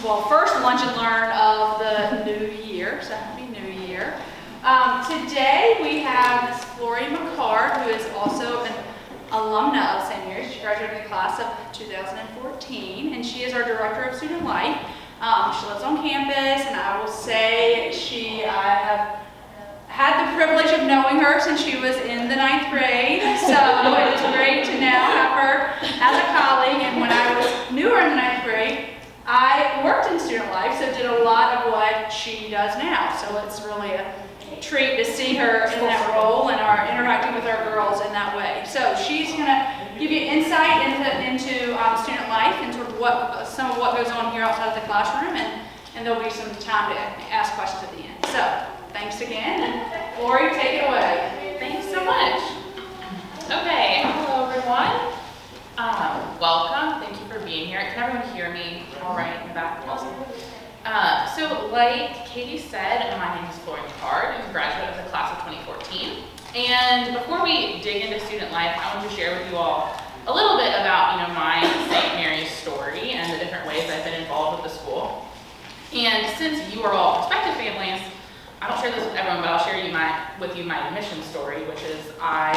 well, first lunch and learn of the new year, so happy new year. Today we have Miss Lori McCard, who is also an alumna of St. Mary's. She graduated in the class of 2014, and she is our Director of Student Life. She lives on campus, and I will say I have had the privilege of knowing her since she was in the 9th grade, so it is great to now have her as a colleague. And when I was newer in the 9th grade, I worked in student life, so did a lot of what she does now. So it's really a treat to see her in that role and are interacting with our girls in that way. So she's going to give you insight into student life and sort of some of what goes on here outside of the classroom, and there'll be some time to ask questions at the end. So thanks again, and Lori, take it away. Thanks so much. Okay, hello everyone. Welcome, thank you for being here. Can everyone hear me all right in the back? Awesome. So like Katie said, my name is Lori McCard. I'm a graduate of the class of 2014. And before we dig into student life, I want to share with you all a little bit about my St. Mary's story and the different ways I've been involved with the school. And since you are all prospective families, I don't share this with everyone, but I'll share with you my admission story, which is I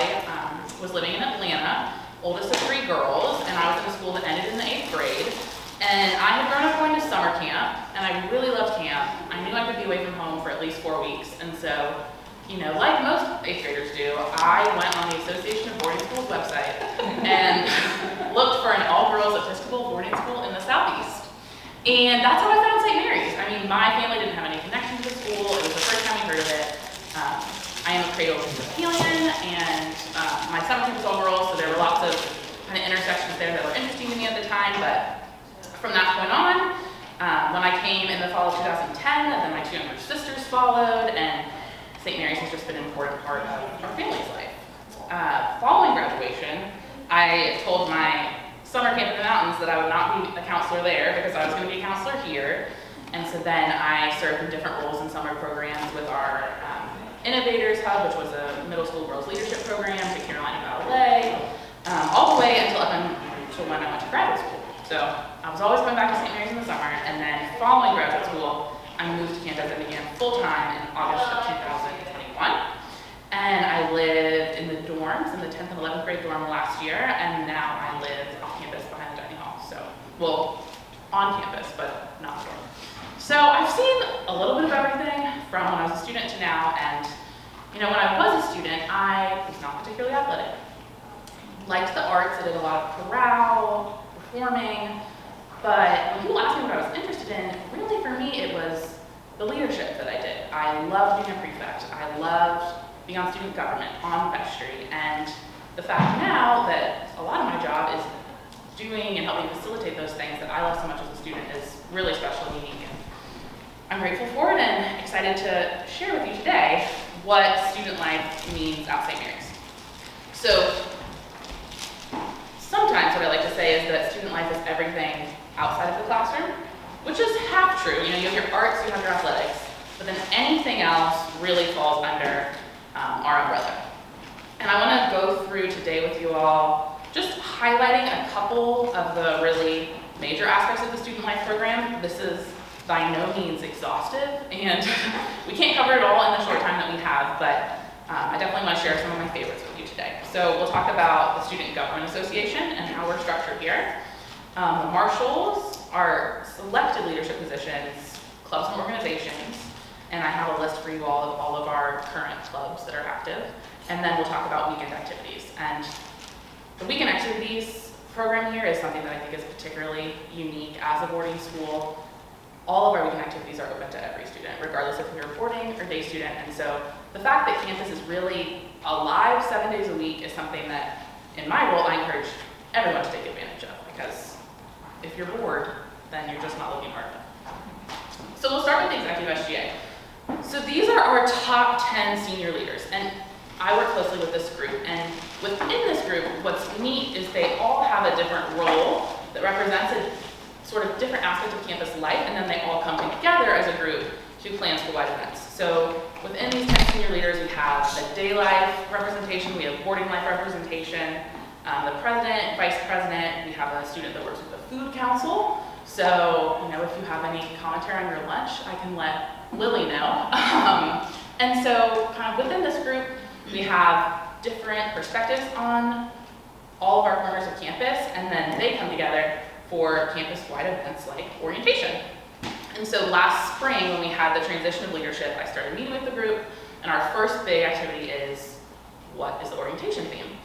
was living in Atlanta, oldest of 3 girls, and I was in a school that ended in the 8th grade. And I had grown up going to summer camp, and I really loved camp. I knew I could be away from home for at least 4 weeks, and so, like most 8th graders do, I went on the Association of Boarding Schools website and looked for an all-girls Episcopal boarding school in the Southeast. And that's how I found St. Mary's. I mean, my family didn't have any connection to the school. It was the first time we heard of it. I am a Cradle Episcopalian, and my summer camp was all girls, so there were lots of kind of intersections there that were interesting to me at the time. But from that point on, when I came in the fall of 2010, and then my 2 younger sisters followed, and St. Mary's has just been an important part of our family's life. Following graduation, I told my summer camp in the mountains that I would not be a counselor there because I was going to be a counselor here. And so then I served in different roles in summer programs with our Innovators Hub, which was a middle school girls leadership program, to Carolina Ballet, all the way until when I went to graduate school. So I was always going back to St. Mary's in the summer, and then following graduate school, I moved to campus and began full-time in August of 2021. And I lived in the dorms, in the 10th and 11th grade dorm last year, and now I live on campus behind the dining hall. So, well, on campus, but not dorm. So I've seen a little bit of everything from when I was a student to now, and when I was a student, I was not particularly athletic. Liked the arts, I did a lot of chorale, performing, but when people asked me what I was interested in, really for me it was the leadership that I did. I loved being a prefect. I loved being on student government, on vestry, and the fact now that a lot of my job is doing and helping facilitate those things that I love so much as a student is really special and unique. And I'm grateful for it and excited to share with you today what student life means at St. Mary's. So sometimes what I like to say is that student life is everything outside of the classroom, which is half true. You have your arts, you have your athletics, but then anything else really falls under our umbrella. And I want to go through today with you all just highlighting a couple of the really major aspects of the student life program. This is by no means exhaustive, and we can't cover it all in the short time that we have, but I definitely want to share some of my favorites with you today. So we'll talk about the Student Government Association and how we're structured here. The marshals are selected leadership positions, clubs and organizations, and I have a list for you all of our current clubs that are active. And then we'll talk about weekend activities. And the weekend activities program here is something that I think is particularly unique as a boarding school. All of our weekend activities are open to every student, regardless if you're a boarding or day student. And so the fact that campus is really alive 7 days a week is something that, in my role, I encourage everyone to take advantage of, because if you're bored, then you're just not looking hard enough. So we'll start with the Executive SGA. So these are our top 10 senior leaders, and I work closely with this group. And within this group, what's neat is they all have a different role that represents a sort of different aspect of campus life, and then they all come together as a group to plan school-wide events. So within these 10 senior leaders, we have the day life representation, we have boarding life representation, the president, vice president, we have a student that works with the food council. So, if you have any commentary on your lunch, I can let Lily know. And so kind of within this group, we have different perspectives on all of our corners of campus, and then they come together for campus-wide events like orientation. And so last spring, when we had the transition of leadership, I started meeting with the group, and our first big activity is, what is the orientation theme?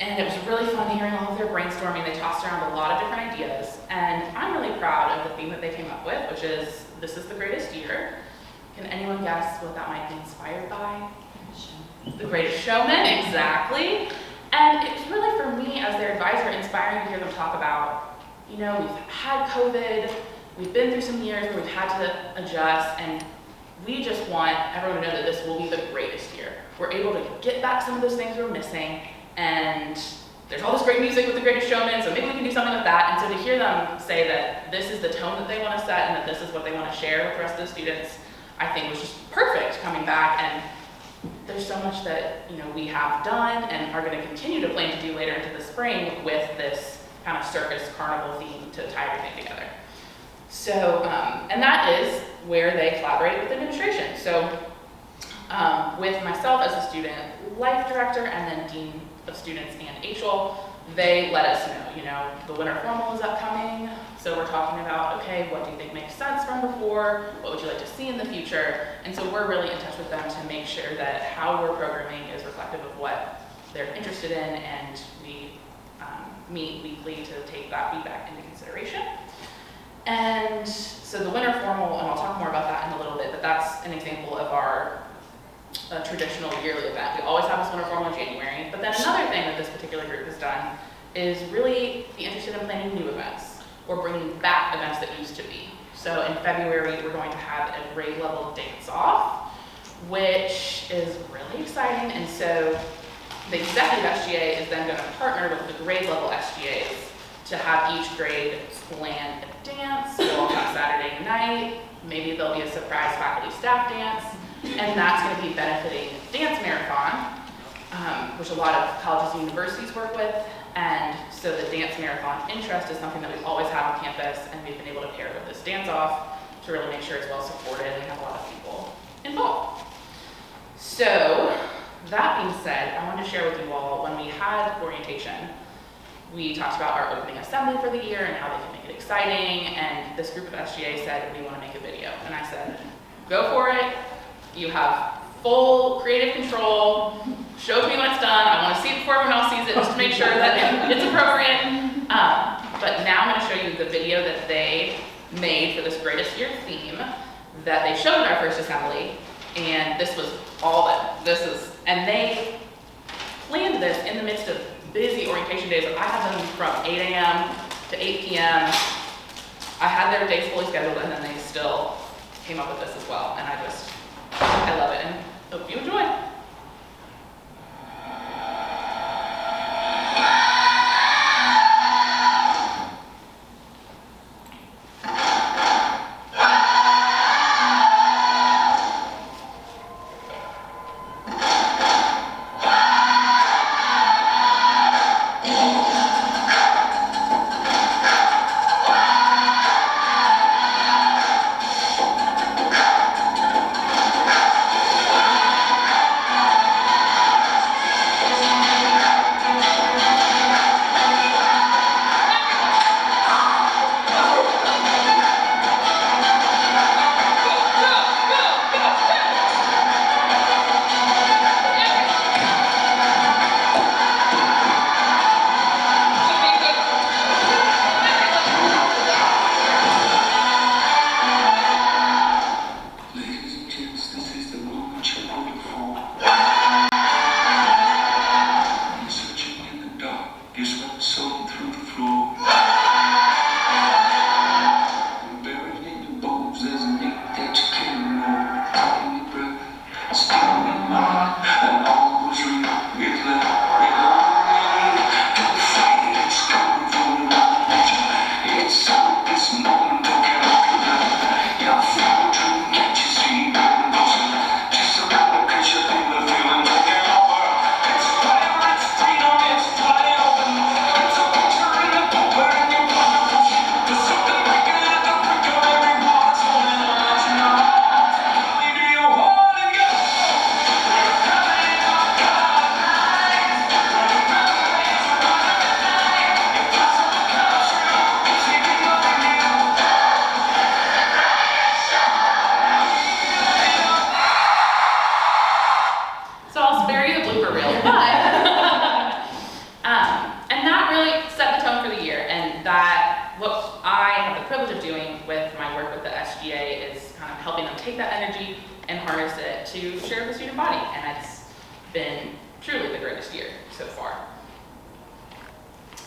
And it was really fun hearing all of their brainstorming. They tossed around a lot of different ideas, and I'm really proud of the theme that they came up with, which is, this is the greatest year. Can anyone guess what that might be inspired by? The Greatest Showman, exactly. And it was really, for me, as their advisor, inspiring to hear them talk about, we've had COVID, we've been through some years where we've had to adjust, and we just want everyone to know that this will be the greatest year. We're able to get back some of those things we're missing, and there's all this great music with The Greatest Showman, so maybe we can do something with that. And so to hear them say that this is the tone that they want to set and that this is what they want to share with the rest of the students, I think was just perfect coming back. And there's so much that we have done and are going to continue to plan to do later into the spring with this kind of circus carnival theme to tie everything together. So, and that is where they collaborate with administration. So with myself as a student life director and then dean of students and HL, they let us know, the winter formal is upcoming. So we're talking about, okay, what do you think makes sense from before? What would you like to see in the future? And so we're really in touch with them to make sure that how we're programming is reflective of what they're interested in, and we meet weekly to take that feedback into consideration. And so the winter formal, and I'll talk more about that in a little bit, but that's an example of our traditional yearly event. We always have this winter formal in January, but then another thing that this particular group has done is really be interested in planning new events or bringing back events that used to be. So in February, we're going to have a grade level dance-off, which is really exciting. And so the executive SGA is then going to partner with the grade level SGAs to have each grade plan a dance. We'll have Saturday night. Maybe there'll be a surprise faculty staff dance. And that's going to be benefiting Dance Marathon, which a lot of colleges and universities work with. And so the Dance Marathon interest is something that we've always had on campus, and we've been able to pair with this dance-off to really make sure it's well supported and have a lot of people involved. So that being said, I wanted to share with you all, when we had orientation, we talked about our opening assembly for the year and how they can make it exciting, and this group of SGA said, we want to make a video. And I said, go for it. You have full creative control. Show me when it's done. I want to see it before everyone else sees it, just to make sure that it's appropriate. But now I'm going to show you the video that they made for this greatest year theme that they showed at our first assembly. And this was all that this is. And they planned this in the midst of busy orientation days. I had them from 8 a.m. to 8 p.m. I had their days fully scheduled, and then they still came up with this as well. And I love it, and hope you enjoy. for real, but, and that really set the tone for the year, and that, what I have the privilege of doing with my work with the SGA is kind of helping them take that energy and harness it to share with the student body, and it's been truly the greatest year so far.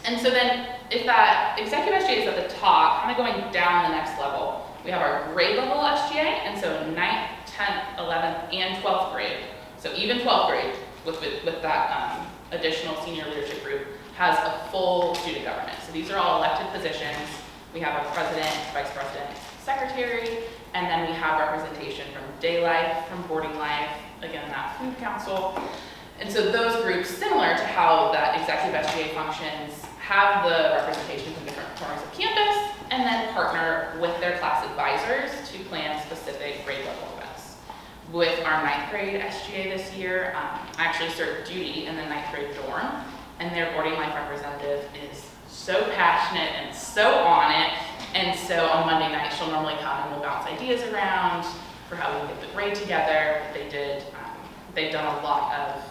And so then, if that executive SGA is at the top, kind of going down the next level, we have our grade level SGA, and so 9th, 10th, 11th, and 12th grade. So even 12th grade, with that additional senior leadership group, has a full student government. So these are all elected positions. We have a president, vice president, secretary, and then we have representation from day life, from boarding life, again, that food council. And so those groups, similar to how that executive SGA functions, have the representation from different corners of campus, and then partner with their class advisors to plan specific grade level events. With our 9th grade SGA this year, I actually served duty in the 9th grade dorm, and their boarding life representative is so passionate and so on it. And so on Monday night, she'll normally come and we'll bounce ideas around for how we can get the grade together. They've done a lot of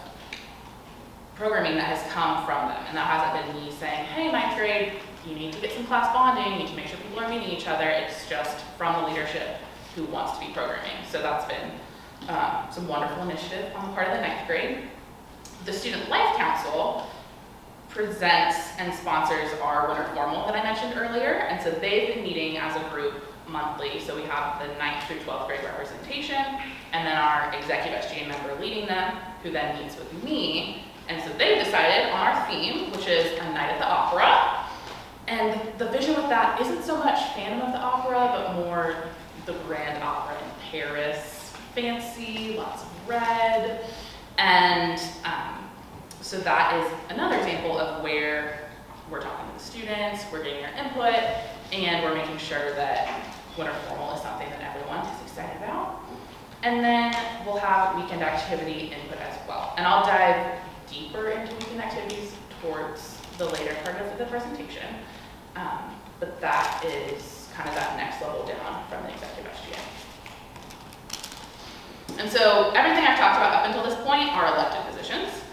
programming that has come from them, and that hasn't been me saying, hey, 9th grade, you need to get some class bonding, you need to make sure people are meeting each other. It's just from the leadership who wants to be programming. So that's been some wonderful initiative on the part of the 9th grade. The Student Life Council presents and sponsors our winter formal that I mentioned earlier, and so they've been meeting as a group monthly. So we have the 9th through 12th grade representation, and then our executive SGA member leading them, who then meets with me. And so they've decided on our theme, which is a night at the opera. And the vision with that isn't so much Phantom of the Opera, but more the Grand Opera in Paris. Fancy, lots of red. And so that is another example of where we're talking to the students, we're getting their input, and we're making sure that winter formal is something that everyone is excited about. And then we'll have weekend activity input as well. And I'll dive deeper into weekend activities towards the later part of the presentation. But that is kind of that next level down from the executive SGA. And so everything I've talked about up until this point are elected positions.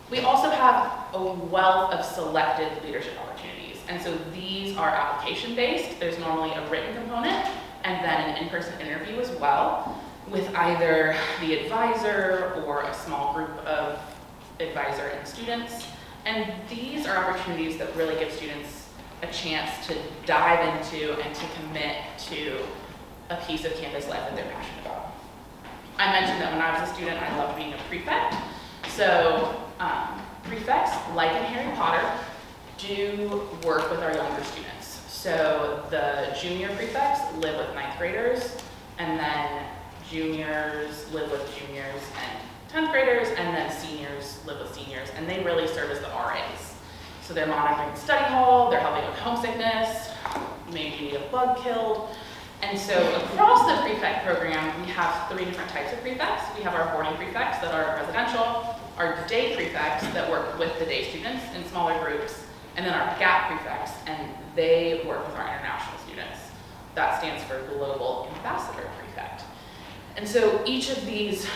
We also have a wealth of selected leadership opportunities. And so these are application-based. There's normally a written component and then an in-person interview as well with either the advisor or a small group of advisor and students. And these are opportunities that really give students a chance to dive into and to commit to a piece of campus life that they're passionate about. I mentioned that when I was a student, I loved being a prefect. So prefects, like in Harry Potter, do work with our younger students. So the junior prefects live with 9th graders, and then juniors live with juniors and 10th graders, and then seniors live with seniors, and they really serve as the RAs. So they're monitoring the study hall, they're helping with homesickness, maybe you need a bug killed. And so across the prefect program, we have 3 different types of prefects. We have our boarding prefects that are residential, our day prefects that work with the day students in smaller groups, and then our GAP prefects, and they work with our international students. That stands for Global Ambassador Prefect. And so each of these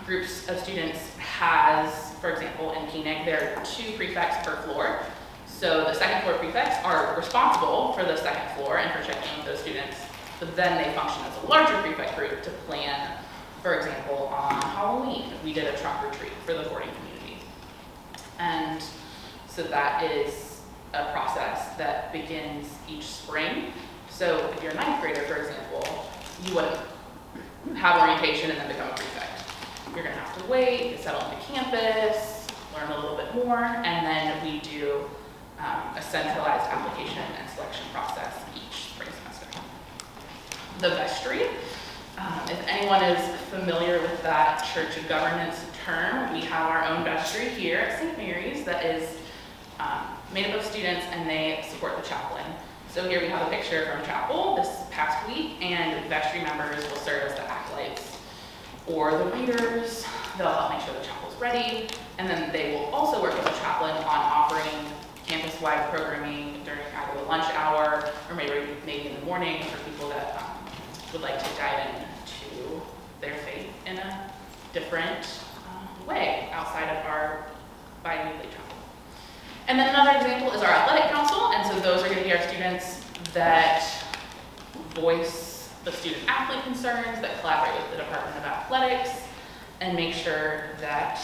groups of students has, for example, in PNIC, there are 2 prefects per floor. So the second floor prefects are responsible for the second floor and for checking with those students, but then they function as a larger prefect group to plan, for example, on Halloween. We did a trunk or treat for the boarding community. And so that is a process that begins each spring. So if you're a 9th grader, for example, you wouldn't have orientation and then become a prefect. You're gonna have to wait, get settled into campus, learn a little bit more, and then we do a centralized application and selection process each spring semester. The vestry, if anyone is familiar with that church of governance term, we have our own vestry here at St. Mary's that is made up of students, and they support the chaplain. So here we have a picture from chapel this past week, and vestry members will serve as the acolytes or the readers. They'll help make sure the chapel's ready, and then they will also work with the chaplain on offering campus-wide programming during either the lunch hour or maybe in the morning for people that would like to dive into their faith in a different way outside of our And then another example is our athletic council, and so those are going to be our students that voice the student athlete concerns, that collaborate with the Department of Athletics, and make sure that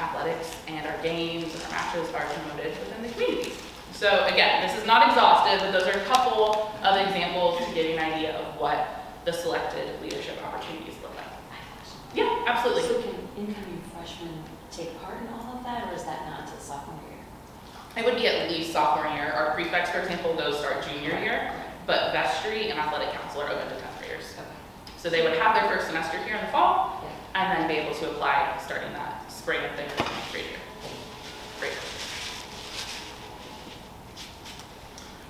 athletics and our games and our matches are promoted within the community. So again, this is not exhaustive, but those are a couple of examples to give you an idea of what the selected leadership opportunities look like. Yeah, absolutely. So can incoming freshmen take part in all of that, or is that not until sophomore year? It would be at least sophomore year. Our prefects, for example, those start junior year, but vestry and athletic council are open to 10th graders. Okay. So they would have their first semester here in the fall, Yeah. and then be able to apply starting that spring of their 10th grade year. Great.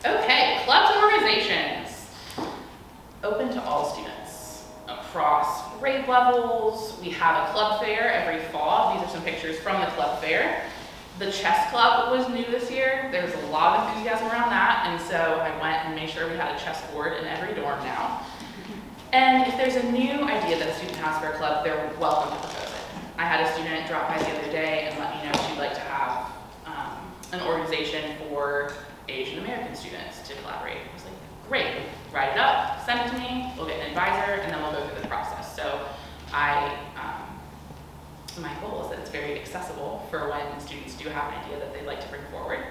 Okay, clubs and organizations. Open to all students across grade levels. We have a club fair every fall. These are some pictures from the club fair. The chess club was new this year. There's a lot of enthusiasm around that, and so I went and made sure we had a chess board in every dorm now. And if there's a new idea that a student has for a club, they're welcome to propose it. I had a student drop by the other day and let me know she'd like to have an organization for Asian American students to collaborate. I was like, great, write it up, send it to me, we'll get an advisor, and then we'll go through the process. So my goal is that it's very accessible for when students do have an idea that they'd like to bring forward.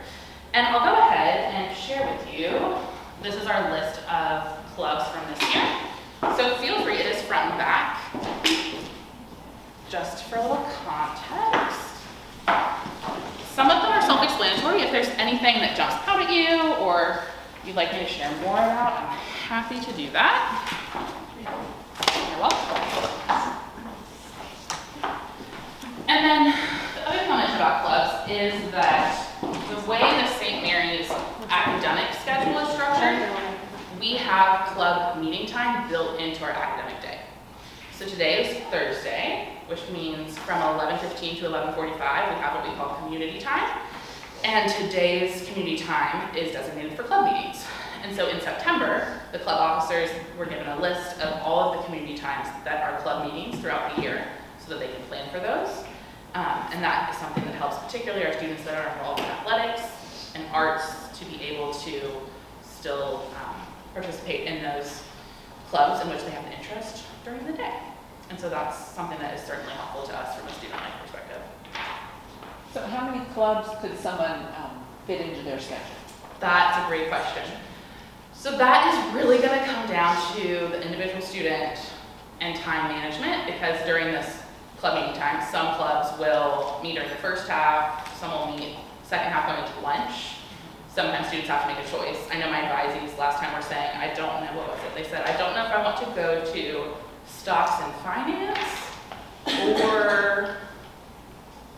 And I'll go ahead and share with you, this is our list of clubs from this year. So feel free, it is front and back. Just for a little context. Some of them are self-explanatory. If there's anything that jumps out at you or you'd like me to share more about, I'm happy to do that. You're welcome. And then the other comment about clubs is that the way the St. Mary's academic schedule is structured, we have club meeting time built into our academic day. So today is Thursday, which means from 11:15 to 11:45, we have what we call community time. And today's community time is designated for club meetings. And so in September, the club officers were given a list of all of the community times that are club meetings throughout the year so that they can plan for those. And that is something that helps particularly our students that are involved in athletics and arts to be able to still participate in those clubs in which they have an interest during the day. And so that's something that is certainly helpful to us from a student life perspective. So how many clubs could someone fit into their schedule? That's a great question. So that is really going to come down to the individual student and time management, because during this club meeting time, some clubs will meet during the first half, some will meet second half going into lunch. Sometimes students have to make a choice. I know my advisees last time were saying, I don't know, what was it? They said, I don't know if I want to go to stocks and finance or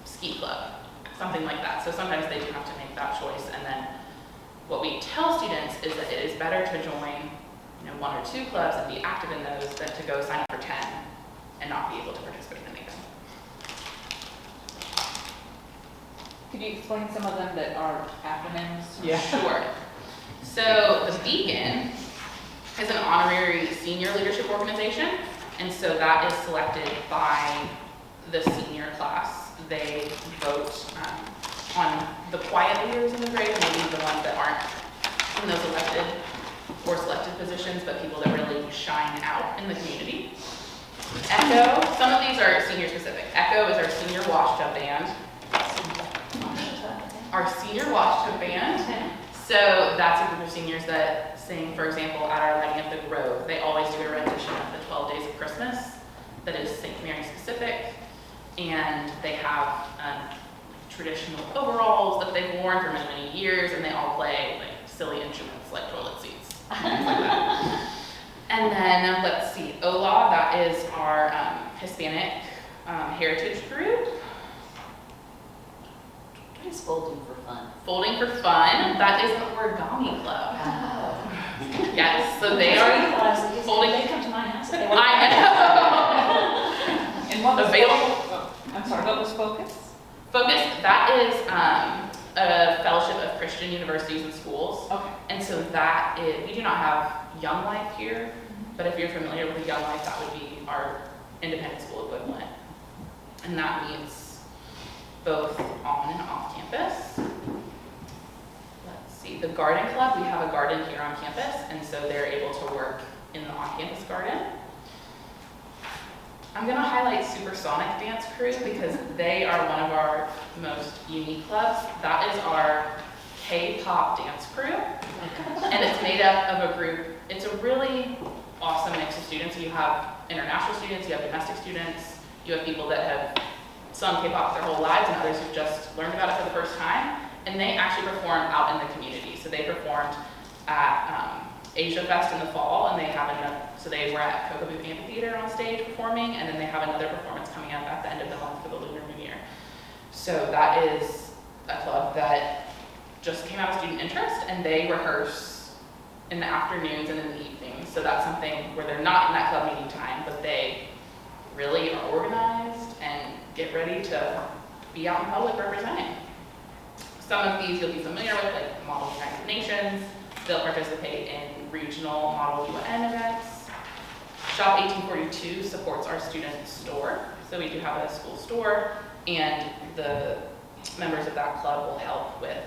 ski club, something like that. So sometimes they do have to make that choice. And then what we tell students is that it is better to join, one or two clubs and be active in those than to go sign up for 10 and not be able to participate in any of them. Could you explain some of them that are acronyms? Yeah. Sure. So the Beacon is an honorary senior leadership organization, and so that is selected by the senior class. They vote on the quiet leaders in the grade, maybe the ones that aren't in those elected or selected positions, but people that really shine out in the community. Echo, some of these are senior specific. Echo is our senior wash tub band. Our senior wash tub band. So that's a group of seniors that sing, for example, at our Lighting Up the Grove. They always do a rendition of the 12 Days of Christmas that is St. Mary specific. And they have traditional overalls that they've worn for many, many years, and they all play like silly instruments like toilet seats, things like that. And then let's see, OLA, that is our Hispanic heritage group. What is folding for fun? Folding for Fun, that is an origami club. Oh. Yes, so they are folding. They come to my house. If they want. I know. And what was Available. I'm sorry, what was Focus? Focus, that is a fellowship of Christian universities and schools. Okay. And so that is, we do not have Young Life here, but if you're familiar with Young Life, that would be our independent school equivalent. And that means both on and off campus. the garden club, we have a garden here on campus, and so they're able to work in the on-campus garden. I'm gonna highlight Supersonic Dance Crew because they are one of our most unique clubs. That is our K-pop dance crew, and it's made up of a group. It's a really awesome mix of students. You have international students, you have domestic students, you have people that have sung K-pop their whole lives, and others who've just learned about it for the first time. And they actually perform out in the community. So they performed at Asia Fest in the fall, and they have another. So they were at Kokobu Amphitheater on stage performing, and then they have another performance coming up at the end of the month for the Lunar New Year. So that is a club that just came out of student interest, and they rehearse in the afternoons and in the evenings. So that's something where they're not in that club meeting time, but they really are organized and get ready to be out in public representing. Some of these you'll be familiar with, like Model United Nations. They'll participate in regional Model UN events. Shop 1842 supports our student store. So we do have a school store, and the members of that club will help with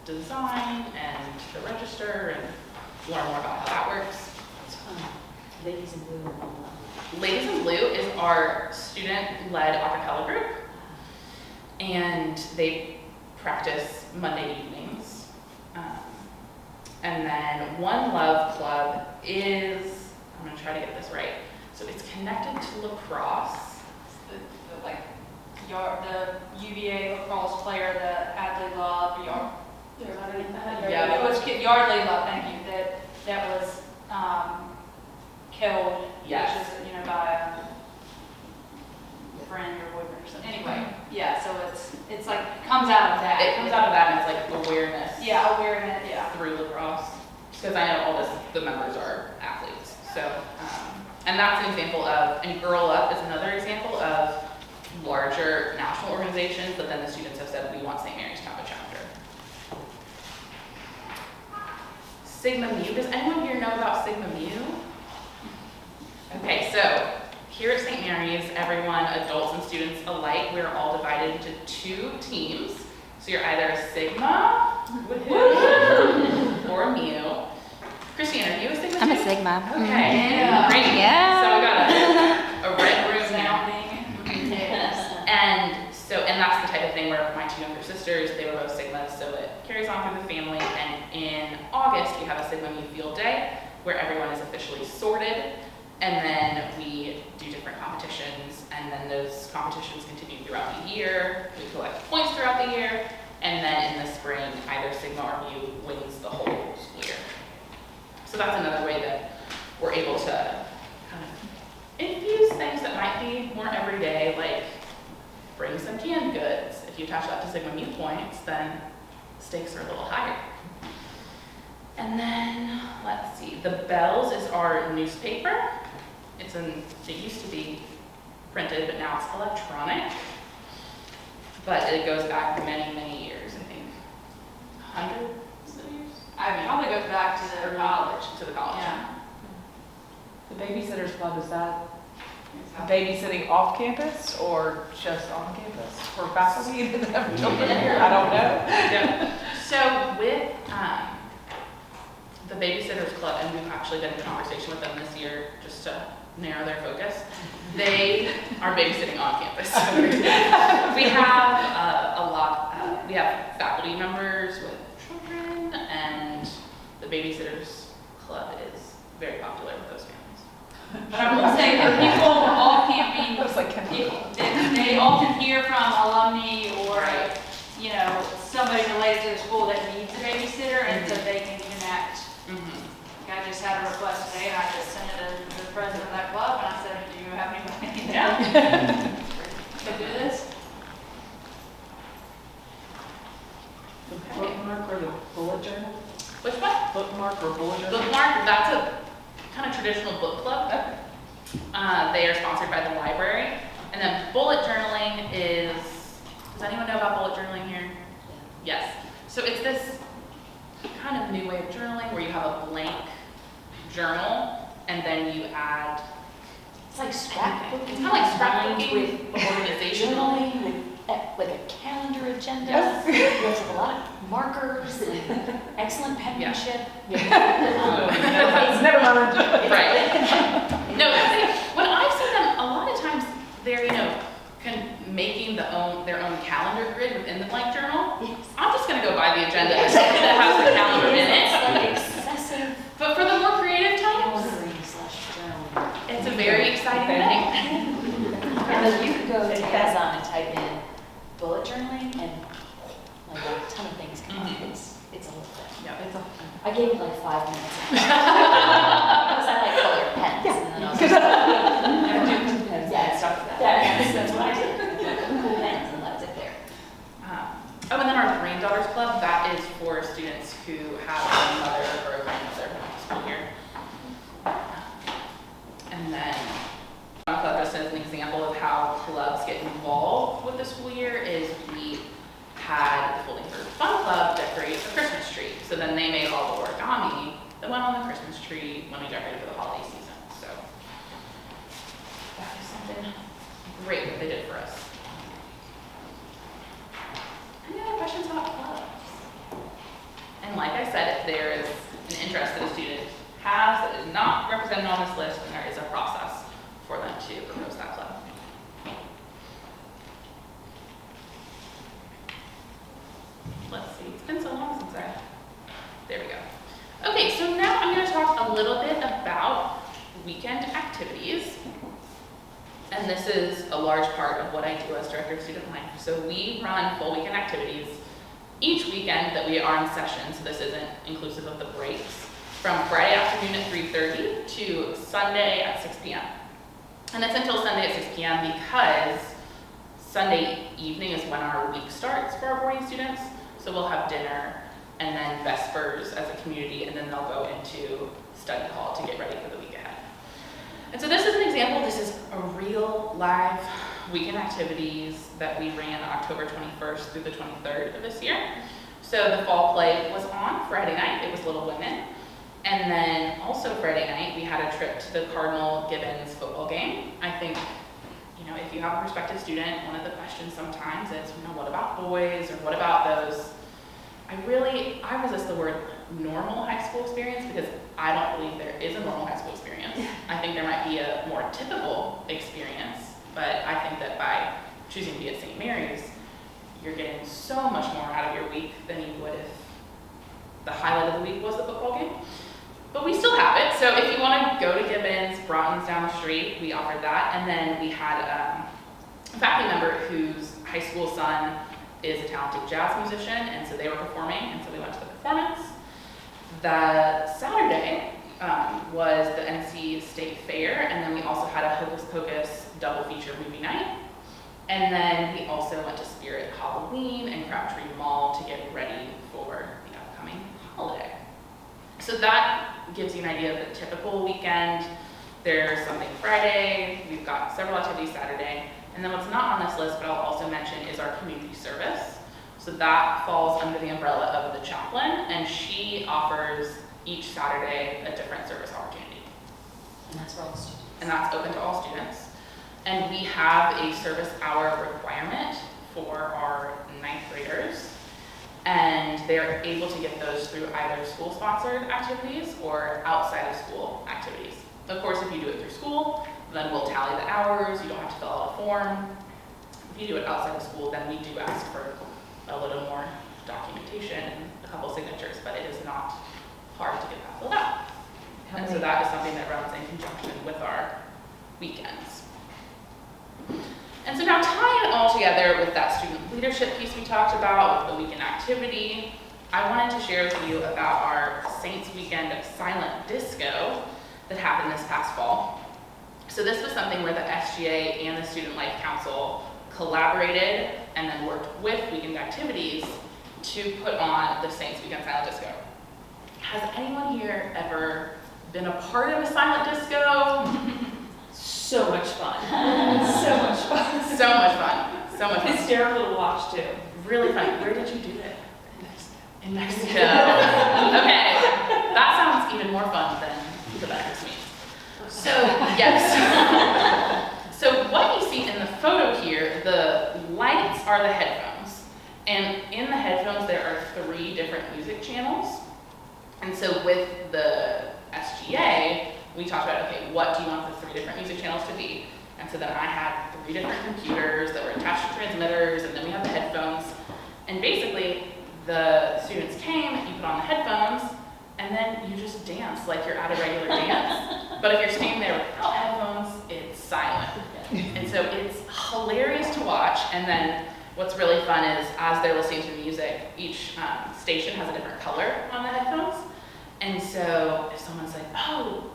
design and the register and learn more about how that works. It's fun. Ladies in Blue. Ladies in Blue is our student-led a cappella group, and they practice Monday evenings. And then One Love Club is, I'm gonna try to get this right, so it's connected to lacrosse. The UVA lacrosse player that Adley Love, Yeah. It was Yardley Love, thank you, that was killed. Yes. Which is, by a friend or boyfriend or something. Anyway, yeah, so it's like, it comes out of that. It comes out of that, and it's like awareness. Yeah, awareness, yeah. Through lacrosse, because I know all the members are athletes. So, and that's an example of, and Girl Up is another example of larger national organizations, but then the students have said, we want St. Mary's to have a chapter. Sigma Mu, does anyone here know about Sigma Mu? Okay, so here at St. Mary's, everyone, adults and students alike, we're all divided into 2 teams. So you're either a Sigma, or a Mu. Christine, are you a Sigma? I'm a too? Sigma. Okay, Yeah. great. Yeah. So we got a red room now. Yes. And that's the type of thing where my 2 younger sisters, they were both Sigmas, so it carries on through the family. And in August, we have a Sigma Mu field day where everyone is officially sorted. And then we do different competitions, and then those competitions continue throughout the year. We collect points throughout the year, and then in the spring, either Sigma or Mu wins the whole school year. So that's another way that we're able to kind of infuse things that might be more everyday, like bring some canned goods. If you attach that to Sigma Mu points, then stakes are a little higher. And then, let's see, the Bells is our newspaper. It used to be printed, but now it's electronic. But it goes back many, many years, I think, hundreds of years? I probably goes back to the college. To the college. Yeah. The Babysitters Club, is that babysitting off campus or just on campus for faculty that have children here? I don't know. Yeah. So with the Babysitters Club, and we've actually been in conversation with them this year just to narrow their focus, they are babysitting on campus. We have we have faculty members with children, and the Babysitters Club is very popular with those families. But I will say that people off camping, Looks like they often hear from alumni or, Right. somebody related to the school that needs a babysitter, and so they can connect. Mm-hmm. Like I just had a request today, and I just sent it to the president of that club, and I said, do you have anybody? Yeah. To do this? Okay. Bookmark or the bullet journal? Which one? Bookmark or bullet journal? Bookmark, that's a kind of traditional book club. They are sponsored by the library. And then bullet journaling is, does anyone know about bullet journaling here? Yes. So it's this kind of new way of journaling where you have a blank journal and then you add, It's like scrapbooking. It's kind of like scrapbooking with organizational. journaling with like a calendar agenda. Yes. You have to have a lot of markers and excellent penmanship. Never mind. Right. No, when I've seen them, a lot of times they're, making their own calendar grid within the blank journal. Yes. I'm just gonna go by the agenda that has the calendar in It's it. like excessive But for the more creative types, calendaring/journaling. it's a very exciting thing. And then you could go to Amazon and type in bullet journaling and like a ton of things come up. Mhm. It's a whole thing. Yeah. It's a, I gave it like 5 minutes. Because I like colored pens and then I was like, and stuff like that. that's what I did. Cool pens and left it there. Oh, and then our Granddaughters Club, that is for students who have a mother or a grandmother who went to school here. And then, club, just as an example of how clubs get involved with the school year, is we had the Folding Bird Fun Club decorate a Christmas tree. So then they made all the origami that went on the Christmas tree when we decorated for the holiday season. So that is something great that they did for us. Any other questions about clubs? And like I said, if there is an interest that a student has that is not represented on this list, then there is a process for them to propose that club. Let's see, it's been so long since there we go. Okay, so now I'm going to talk a little bit about weekend activities. And this is a large part of what I do as Director of Student Life. So we run full weekend activities each weekend that we are in session, so this isn't inclusive of the breaks, from Friday afternoon at 3:30 to Sunday at 6 p.m. And it's until Sunday at 6 p.m. because Sunday evening is when our week starts for our boarding students. So we'll have dinner and then Vespers as a community, and then they'll go into study hall to get ready for the week ahead. And so this is an example. This is a real live weekend activities that we ran October 21st through the 23rd of this year. So the fall play was on Friday night. It was Little Women. And then also Friday night, we had a trip to the Cardinal Gibbons football game. I think, if you have a prospective student, one of the questions sometimes is, what about boys, or what about those? I resist the word normal high school experience because I don't believe there is a normal high school experience. I think there might be a more typical experience, but I think that by choosing to be at St. Mary's, you're getting so much more out of your week than you would if the highlight of the week was the football game. But we still have it, so if you want to go to Gibbons, Broughton's down the street, we offered that. And then we had a faculty member whose high school son is a talented jazz musician, and so they were performing, and so we went to the performance. The Saturday was the NC State Fair, and then we also had a Hocus Pocus double feature movie night. And then we also went to Spirit Halloween and Crabtree Mall to get ready for the upcoming holiday. So that gives you an idea of the typical weekend. There's something Friday, we've got several activities Saturday, and then what's not on this list, but I'll also mention, is our community service. So that falls under the umbrella of the chaplain, and she offers each Saturday a different service opportunity. And that's for all the students. And that's open to all students. And we have a service hour requirement for our 9th graders. And they're able to get those through either school-sponsored activities or outside of school activities. Of course, if you do it through school, then we'll tally the hours. You don't have to fill out a form. If you do it outside of school, then we do ask for a little more documentation and a couple signatures, but it is not hard to get that filled out. And so that is something that runs in conjunction with our weekends. And so now tying it all together with that student leadership piece we talked about, with the weekend activity, I wanted to share with you about our Saints Weekend Silent Disco that happened this past fall. So this was something where the SGA and the Student Life Council collaborated and then worked with weekend activities to put on the Saints Weekend Silent Disco. Has anyone here ever been a part of a silent disco? So much fun. So much fun. So much fun. So much fun. Hysterical to watch too. Really funny. Where did you do it? In Mexico. Okay. That sounds even more fun than the Baptist meet. So, yes. So what you see in the photo here, the lights are the headphones. And in the headphones, there are 3 different music channels. And so with the SGA, we talked about, okay, what do you want the 3 different music channels to be? And so then I had 3 different computers that were attached to transmitters, and then we had the headphones. And basically, the students came, you put on the headphones, and then you just dance like you're at a regular dance. But if you're standing there without headphones, it's silent. And so it's hilarious to watch. And then what's really fun is as they're listening to music, each station has a different color on the headphones. And so if someone's like, oh,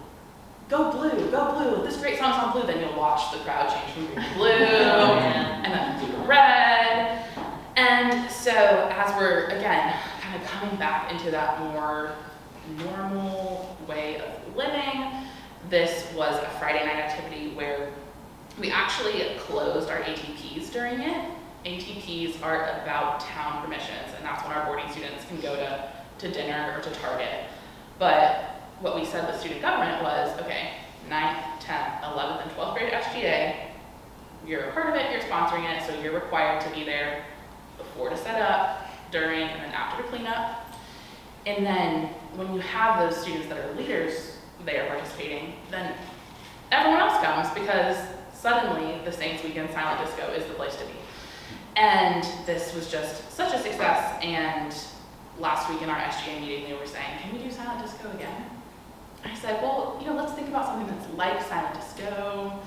go blue, this great song's on blue, then you'll watch the crowd change from green to blue, and then blue to red. And so as we're, again, kind of coming back into that more normal way of living, this was a Friday night activity where we actually closed our ATPs during it. ATPs are about town permissions, and that's when our boarding students can go to dinner or to Target. But what we said with student government was, okay, 9th, 10th, 11th, and 12th grade SGA, you're a part of it, you're sponsoring it, so you're required to be there before to set up, during, and then after to clean up. And then when you have those students that are leaders there participating, then everyone else comes because suddenly the Saints Weekend Silent Disco is the place to be. And this was just such a success, and last week in our SGA meeting they were saying, can we do Silent Disco again? I said, well, let's think about something that's like Silent Disco.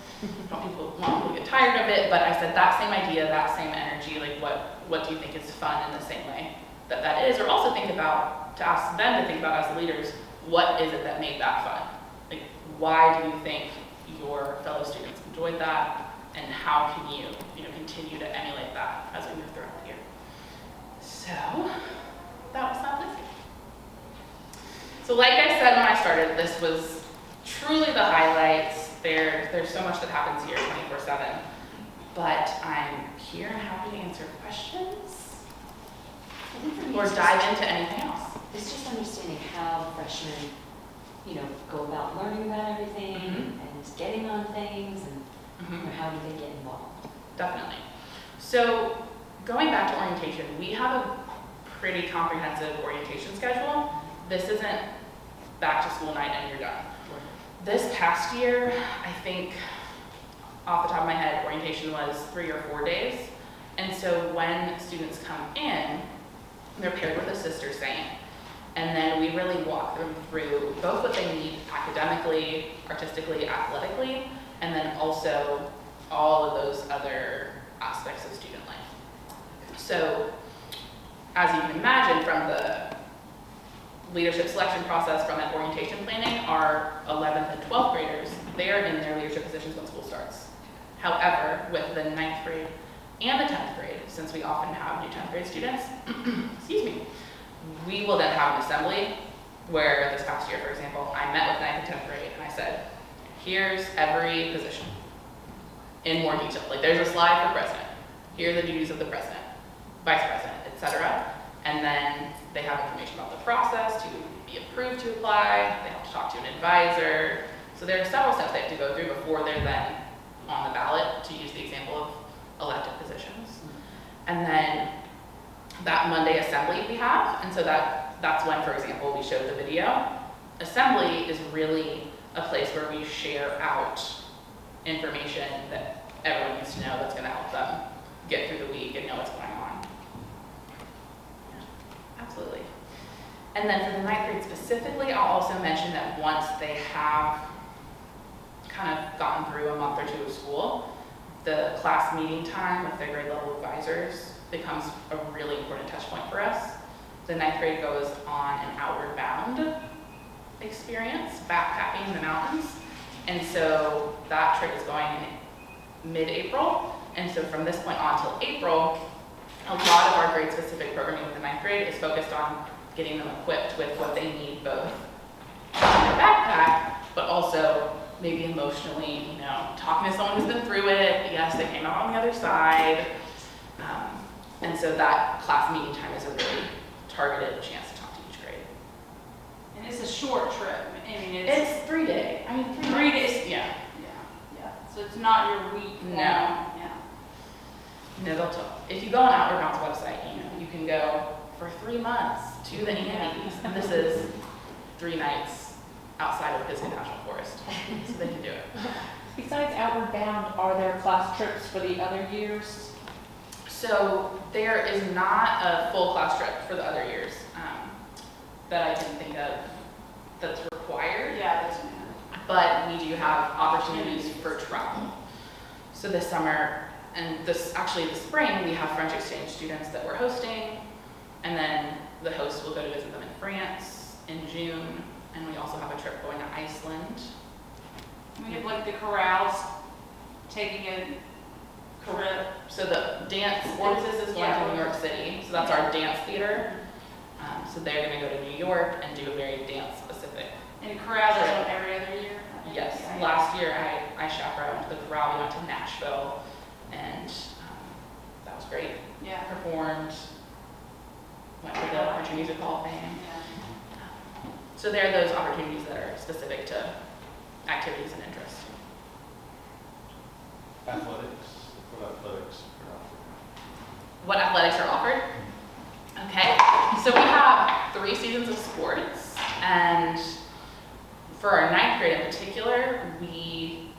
Don't want people to get tired of it, but I said that same idea, that same energy, like what do you think is fun in the same way that is? Or also think about, to ask them to think about as leaders, what is it that made that fun? Like, why do you think your fellow students enjoyed that? And how can you, continue to emulate that as we move throughout the year? So, that was Silent Disco. So like I said when I started, this was truly the highlights. There's so much that happens here 24/7. But I'm here and happy to answer questions I think for me, or it's dive just- into anything else. It's just understanding how freshmen, go about learning about everything and getting on things and how do they get involved. Definitely. So going back to orientation, we have a pretty comprehensive orientation schedule. This isn't back to school night and you're done. This past year, I think off the top of my head, orientation was 3 or 4 days. And so when students come in, they're paired with a sister saint. And then we really walk them through both what they need academically, artistically, athletically, and then also all of those other aspects of student life. So as you can imagine from the leadership selection process from that orientation planning, our 11th and 12th graders, they are in their leadership positions when school starts. However, with the 9th grade and the 10th grade, since we often have new 10th grade students, excuse me, we will then have an assembly where this past year, for example, I met with 9th and 10th grade and I said, here's every position in more detail. Like there's a slide for president. Here are the duties of the president, vice president, etc. And then they have information about the process to be approved to apply. They have to talk to an advisor. So there are several steps they have to go through before they're then on the ballot, to use the example of elected positions. And then that Monday assembly we have, and so that's when, for example, we showed the video. Assembly is really a place where we share out information that everyone needs to know that's going to help them get through the week and know what's going on. Yeah, absolutely. And then for the 9th grade specifically, I'll also mention that once they have kind of gotten through a month or two of school, the class meeting time with their grade level advisors becomes a really important touch point for us. The 9th grade goes on an outward bound experience, backpacking in the mountains. And so that trip is going in mid-April. And so from this point on till April, a lot of our grade specific programming with the 9th grade is focused on getting them equipped with what they need both in their backpack, but also maybe emotionally, talking to someone who's been through it. Yes, they came out on the other side. And so that class meeting time is a really targeted chance to talk to each grade. And it's a short trip. I mean, It's 3 days. I mean, 3 days. Yeah. Yeah. So it's not your week. No. Yeah. No, they'll talk. If you go on Outward Bound's website, you you can go for 3 months to the Andes, and this is 3 nights outside of Pisgah National Forest, so they can do it. Besides Outward Bound, are there class trips for the other years? So there is not a full class trip for the other years that I can think of that's required. Yeah, that's But we do have opportunities for travel. So this summer, and this spring, we have French exchange students that we're hosting, and then the host will go to visit them in France in June, and we also have a trip going to Iceland. We have like the chorales taking a trip. So the dance, Orpheus is going to New York City, so that's our dance theater. So they're gonna go to New York and do a very dance specific. And chorales is on every other year? Yes, Yeah. last year I chaperoned the chorale. We went to Nashville, and that was great. Yeah. Performed, went to the Country Music Hall of Fame. Yeah. So there are those opportunities that are specific to activities and interests. Athletics, what athletics are What athletics are offered? Okay, so we have 3 seasons of sports, and for our 9th grade in particular, we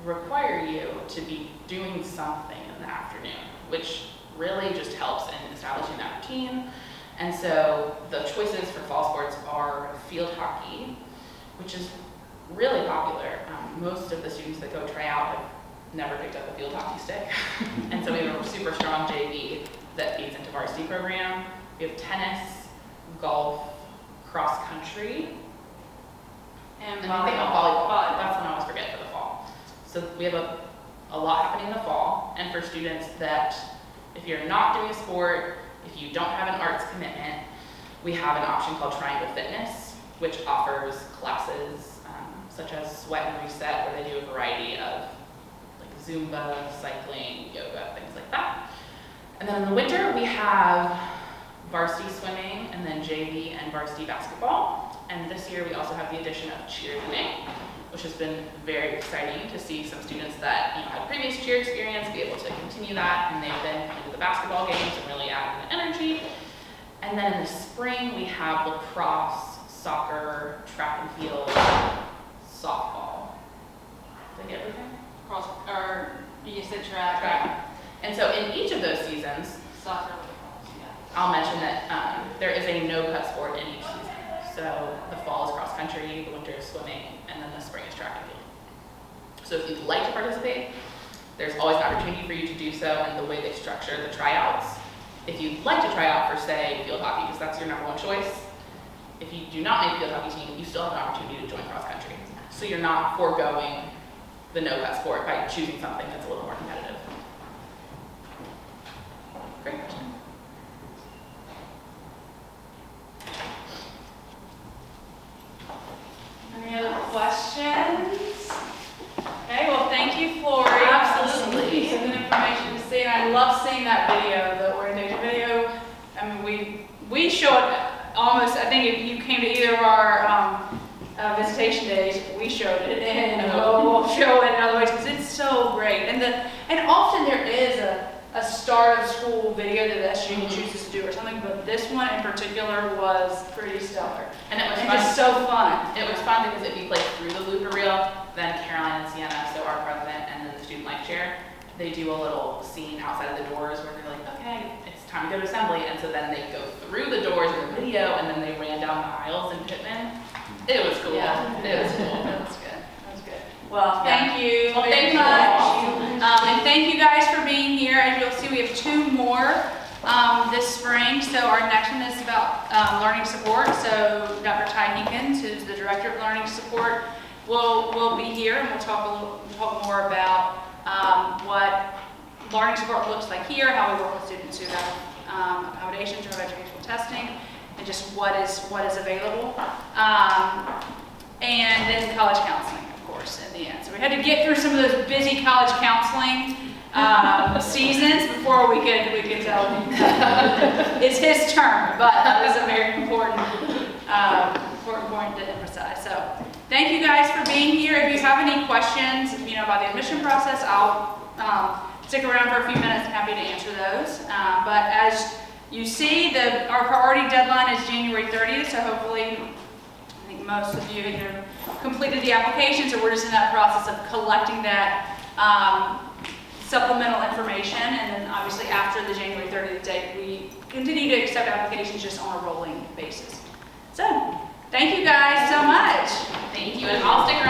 require you to be doing something in the afternoon, which really just helps in establishing that routine. And so the choices for fall sports are field hockey, which is really popular. Most of the students that go try out have never picked up a field hockey stick. And so we have a super strong JV that feeds into varsity program. We have tennis, golf, cross country, And and I think volleyball. That's one I always forget for the fall. So we have a lot happening in the fall, and for students that, if you're not doing a sport, if you don't have an arts commitment, we have an option called Triangle Fitness, which offers classes such as Sweat and Reset, where they do a variety of like Zumba, cycling, yoga, things like that. And then in the winter, we have varsity swimming, and then JV and varsity basketball. And this year we also have the addition of cheerleading, which has been very exciting to see some students that had previous cheer experience be able to continue that, and they've been into the basketball games and really adding the energy. And then in the spring we have lacrosse, soccer, track and field, softball. Did I get everything? Or you said track. Track. And so in each of those seasons, Soccer, lacrosse, yeah. I'll mention that there is a no-cut sport in each season. So the fall is cross country, the winter is swimming, and then the spring is track and field. So if you'd like to participate, there's always an opportunity for you to do so, and the way they structure the tryouts. If you'd like to try out for, say, field hockey, because that's your #1 choice, if you do not make a field hockey team, you still have an opportunity to join cross country. So you're not foregoing the no-cut sport by choosing something that's a little more competitive. Great question. Any other questions? Okay, well, thank you, Flory. Absolutely. Some good information to see, and I love seeing that video, the orientation video. I mean, we show it almost, I think if you came to either of our visitation days, we showed it, and we'll show it in other ways, because it's so great. And often there is a start of school video that the SU chooses to do or something, but this one in particular was pretty stellar. And it was And fun. just so fun. It was fun because if you play through the blooper reel, then Caroline and Sienna, so our president and then the student life chair, they do a little scene outside of the doors where they're like, okay, it's time to go to assembly. And so then they go through the doors in the video, and then they ran down the aisles in Pittman. It was cool. Yeah. It was cool. That was good. That was good. Well, thank you Well, very thank you much. all. And thank you guys for being here. As you'll see, we have 2 more this spring. So our next one is about learning support. So Dr. Ty Hinkins, who's the director of learning support, will be here, and we'll talk more about what learning support looks like here, how we work with students who have accommodations or have educational testing, and just what is available. And then college counseling, of course, in the end. So we had to get through some of those busy college counseling seasons before we could tell him it's his turn, but that was a very important point to emphasize. So thank you guys for being here. If you have any questions, about the admission process, I'll stick around for a few minutes. I'm happy to answer those. But you see, our priority deadline is January 30th, so hopefully, I think most of you have completed the application, so we're just in that process of collecting that supplemental information, and then obviously after the January 30th date, we continue to accept applications just on a rolling basis. So, thank you guys so much. Thank you, and I'll stick around